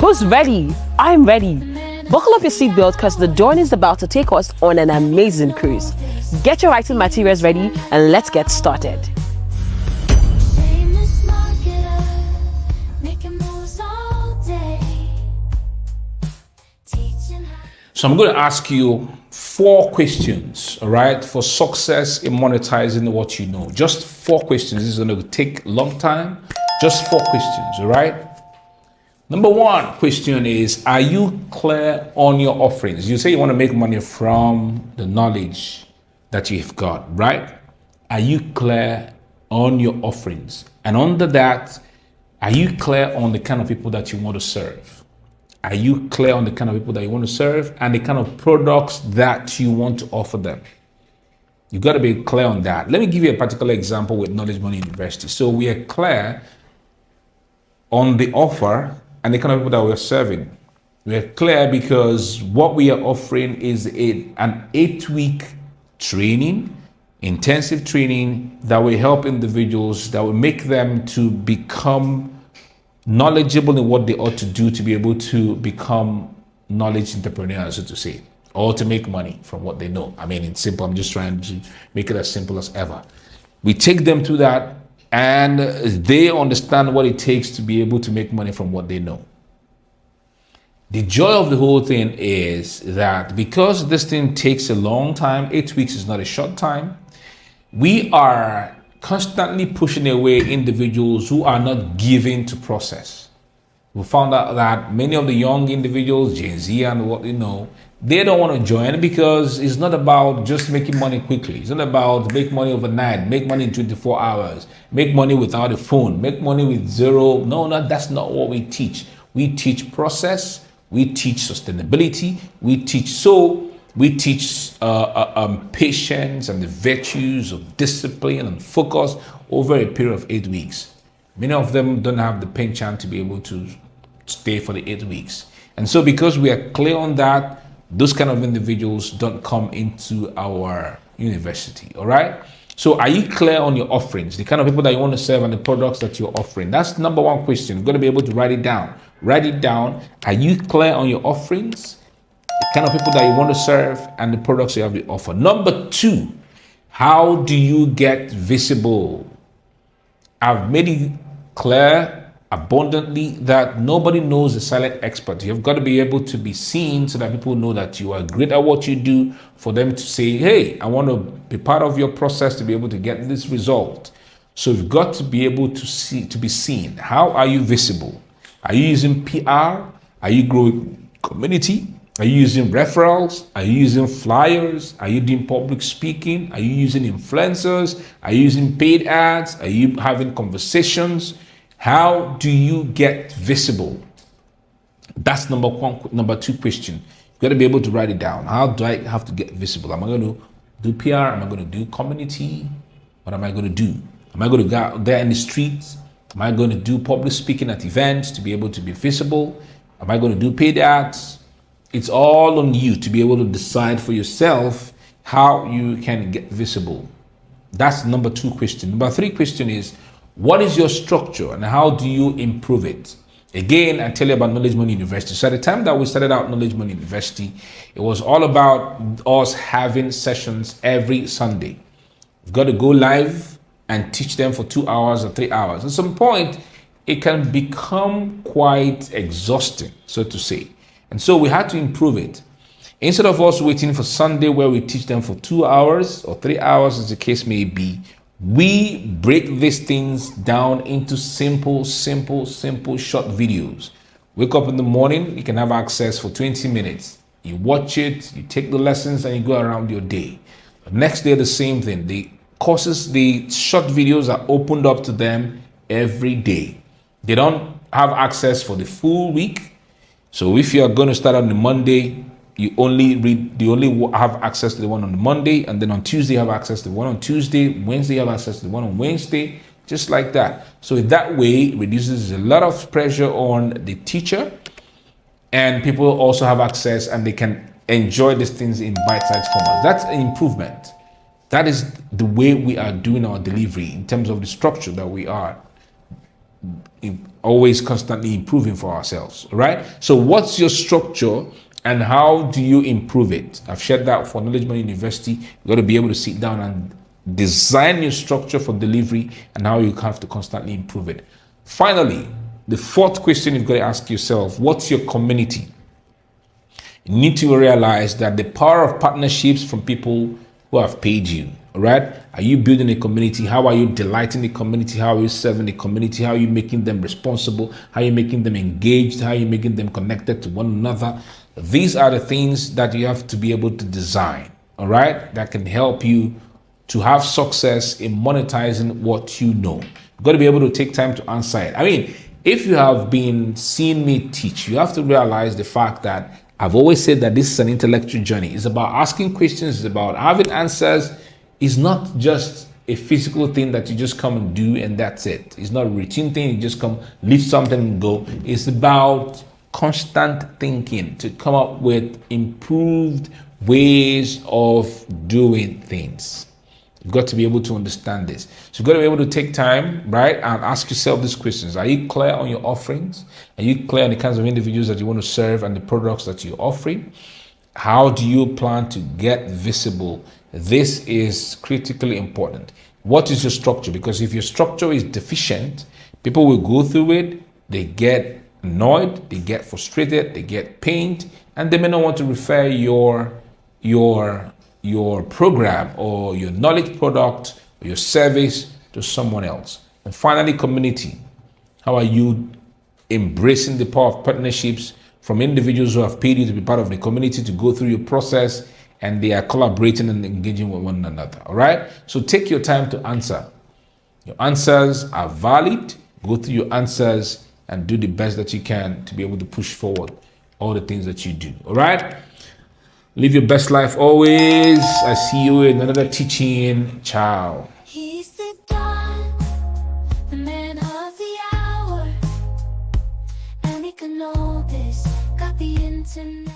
Who's ready? I'm ready. Buckle up your seatbelt because the journey is about to take us on an amazing cruise. Get your writing materials ready and let's get started. So I'm going to ask you 4 questions, all right, for success in monetizing what you know. Just 4 questions. This is going to take a long time. Just 4 questions, all right? Number 1 question is, are you clear on your offerings? You say you want to make money from the knowledge that you've got, right? Are you clear on your offerings? And under that, are you clear on the kind of people that you want to serve? Are you clear on the kind of people that you want to serve and the kind of products that you want to offer them? You got to be clear on that. Let me give you a particular example with Knowledge Money University. So we are clear on the offer and the kind of people that we're serving. We are clear because what we are offering is an 8-week training, intensive training that will help individuals, that will make them to become knowledgeable in what they ought to do to be able to become knowledge entrepreneurs, so to say, or to make money from what they know. I mean, it's simple. I'm just trying to make it as simple as ever. We take them through that and they understand what it takes to be able to make money from what they know. The joy of the whole thing is that because this thing takes a long time, 8 weeks is not a short time, we are constantly pushing away individuals who are not given to process. We found out that many of the young individuals, Gen Z and what you know, they don't want to join because it's not about just making money quickly. It's not about make money overnight, make money in 24 hours, make money without a phone, make money with zero. No, that's not what we teach. We teach process, we teach sustainability, we teach patience and the virtues of discipline and focus over a period of 8 weeks. Many of them don't have the penchant to be able to stay for the 8 weeks. And so because we are clear on that, those kind of individuals don't come into our university, all right? So are you clear on your offerings, the kind of people that you want to serve and the products that you're offering? That's number 1 question. You're going to be able to write it down. Write it down. Are you clear on your offerings, the kind of people that you want to serve, and the products you have to offer? Number 2, how do you get visible? I've made it clear abundantly that nobody knows the silent expert. You've got to be able to be seen so that people know that you are great at what you do, for them to say, hey, I want to be part of your process to be able to get this result. So you've got to be able to be seen. How are you visible? Are you using PR? Are you growing community? Are you using referrals? Are you using flyers? Are you doing public speaking? Are you using influencers? Are you using paid ads? Are you having conversations? How do you get visible? That's number 2 question. You've got to be able to write it down. How do I have to get visible? Am I going to do PR? Am I going to do community? What am I going to do? Am I going to go out there in the streets? Am I going to do public speaking at events to be able to be visible? Am I going to do paid ads? It's all on you to be able to decide for yourself how you can get visible. That's number 2 question. Number 3 question is, what is your structure and how do you improve it? Again, I tell you about Knowledge Money University. So at the time that we started out Knowledge Money University, it was all about us having sessions every Sunday. We've got to go live and teach them for 2 hours or 3 hours. At some point, it can become quite exhausting, so to say. And so we had to improve it. Instead of us waiting for Sunday where we teach them for 2 hours or 3 hours, as the case may be, we break these things down into simple short videos. Wake up in the morning, you can have access for 20 minutes. You watch it, you take the lessons, and you go around your day. The next day, the same thing. The courses, the short videos are opened up to them every day. They don't have access for the full week. So if you are going to start on the Monday, you only have access to the one on the Monday, and then on Tuesday you have access to the one on Tuesday, Wednesday you have access to the one on Wednesday, just like that. So that way it reduces a lot of pressure on the teacher, and people also have access and they can enjoy these things in bite-sized formats. That's an improvement. That is the way we are doing our delivery in terms of the structure that we are. always constantly improving for ourselves, right? So what's your structure and how do you improve it? I've shared that for Knowledge Money University. You got to be able to sit down and design your structure for delivery and how you have to constantly improve it. Finally, the fourth question you've got to ask yourself, what's your community? You need to realize that the power of partnerships from people who have paid you, all right? Are you building a community? How are you delighting the community? How are you serving the community? How are you making them responsible? How are you making them engaged? How are you making them connected to one another? These are the things that you have to be able to design, all right? That can help you to have success in monetizing what you know. You've got to be able to take time to answer it. I mean, if you have been seeing me teach, you have to realize the fact that I've always said that this is an intellectual journey. It's about asking questions, it's about having answers. It's not just a physical thing that you just come and do and that's it. It's not a routine thing, you just come, lift something and go. It's about constant thinking to come up with improved ways of doing things. You've got to be able to understand this. So you've got to be able to take time, right, and ask yourself these questions. Are you clear on your offerings? Are you clear on the kinds of individuals that you want to serve and the products that you're offering? How do you plan to get visible? This is critically important. What is your structure? Because if your structure is deficient, people will go through it, they get annoyed, they get frustrated, they get pained, and they may not want to refer your program or your knowledge product or your service to someone else. And finally, community. How are you embracing the power of partnerships from individuals who have paid you to be part of the community to go through your process and they are collaborating and engaging with one another? All right. So take your time to answer. Your answers are valid. Go through your answers and do the best that you can to be able to push forward all the things that you do. All right. Live your best life always. I see you in another teaching. Ciao. He's the dawn, the man of the hour, and he can know this. Got the internet.